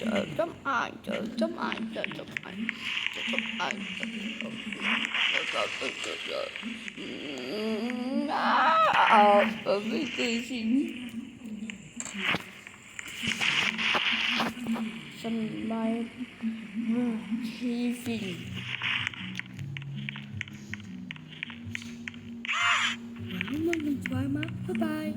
chợ chấm ai chợ chấm ai chợ chấm ai chợ chấm ai ở với cười xinh sân bay brookhaven mình thoải mái bye bye.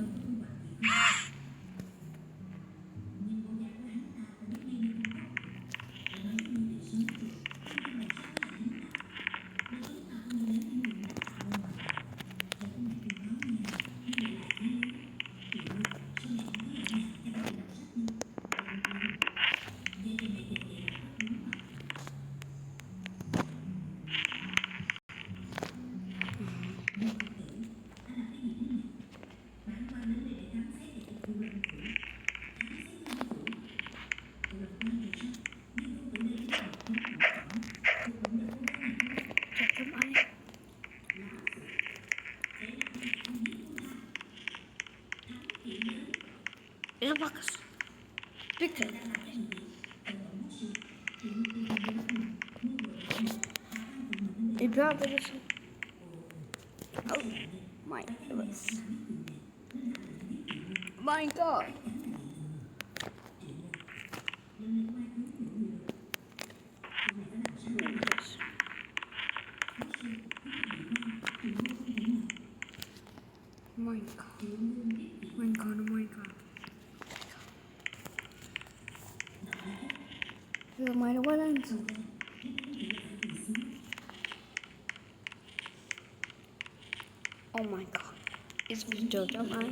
It's Marcus. Victor. Oh my goodness. My God. My God. My God. Oh my God. Giờ mày đâu có lên. Oh my God. It's Victor trong ai?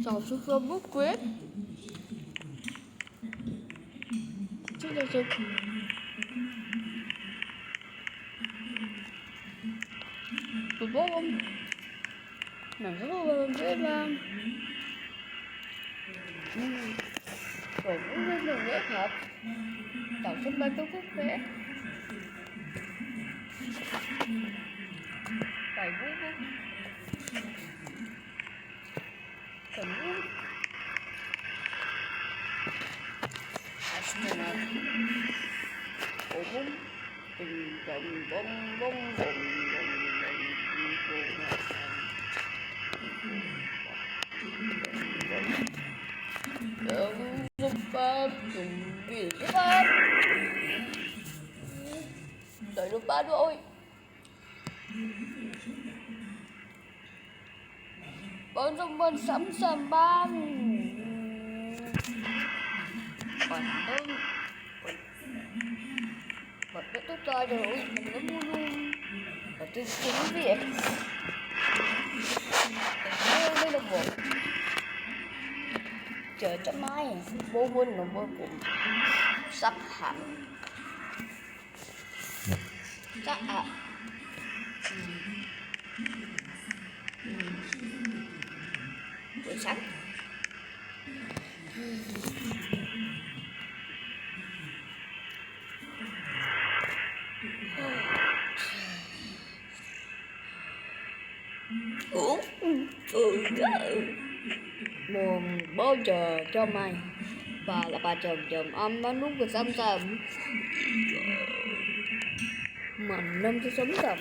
Chào sư phụ bút quyết. Chứ là sư phụ bố không? Nàng rất là dễ làm. Rồi cũng rất là dễ thật. Chào sân bay tôi quốc tế. Bài vũ vũ. Thần vũ. Astronaut. Ổ bông. Tình trọng bông bông bông bông bông bông dùng biển các bạn. Đợi được 3 rồi. Bọn trong bên sắm sầm ban. Còn hơn. Bật cái tốt tay rồi, mình nó mua luôn. Và trên tiếng Việt. Đây là một chờ cho mai vô huynh nó vô cùng sắp hẳn chắc ạ buổi sáng uống buồn bao giờ cho mày và là bà chồng chồng âm nó nút cái xăm xăm mình năm cho sống tầm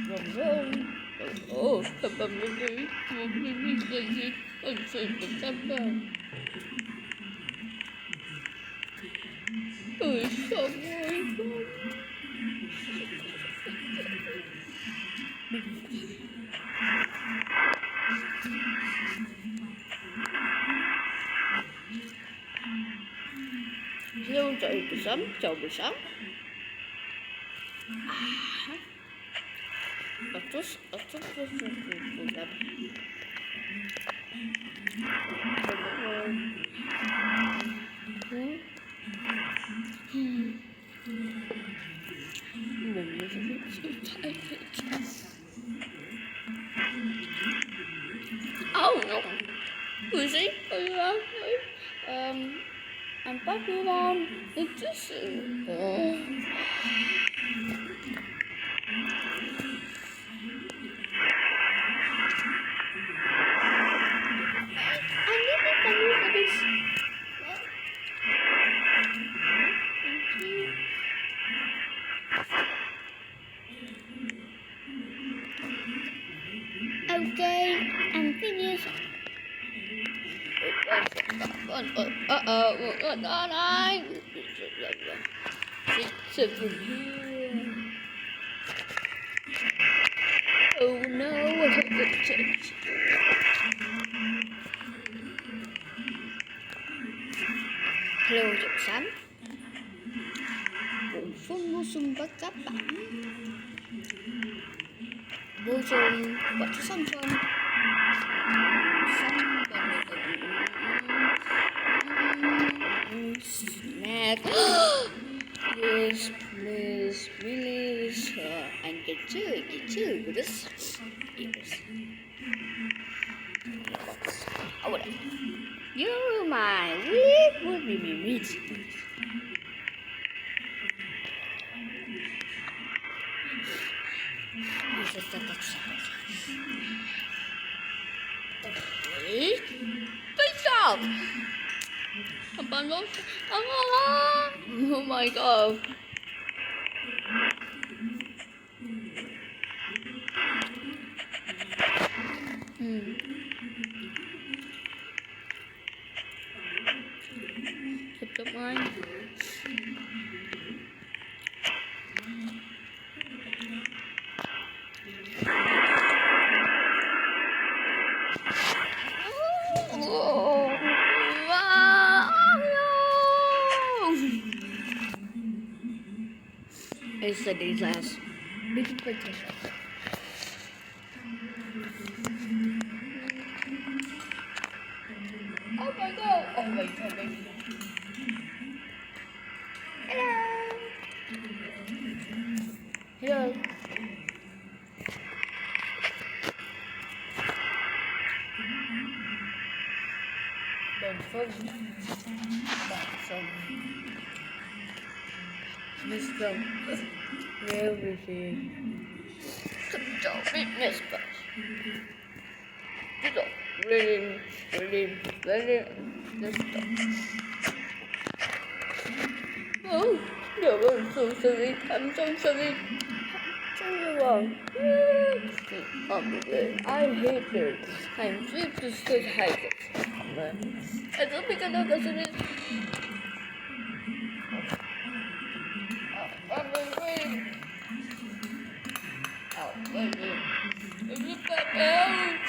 rồi rơi ồ tầm tầm lên đi một mình gì anh xin được xăm ra xong rồi Hello, chạy buổi sáng, chào buổi sáng. Ở chút see? I'm packing on this. Okay, I'm finished. It's over here. Oh no, what happened to it? Hello, giọng xám. Bổ sung các bạn. Vô trường, what to something? Snack. Yes, please. Anh get you with this. Yes. Oh, what? You my weak would be me. Wait. Stop! Oh my god. Tiếp tục anh. It's a disaster. Big petition. Oh my god! Oh my god, baby. Hello! Hello! Don't phone. Mr. Everything. Don't be Mr. Really, Mr. Oh, no, I'm so sorry. I'm so sorry. So wrong. I hate it. I'm super still hate it. I don't think I know that's it. I'm waiting. Oh, baby. Look back out.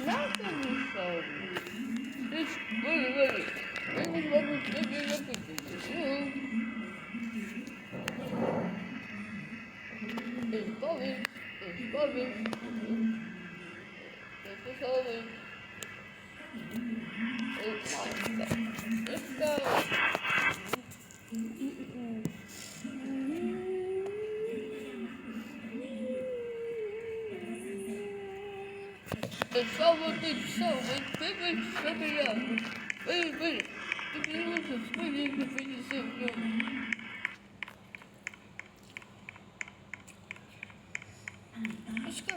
Nothing is so. It's really. It's coming. It's coming. It's coming. It's coming. Let's go. It's so baby. Let's go.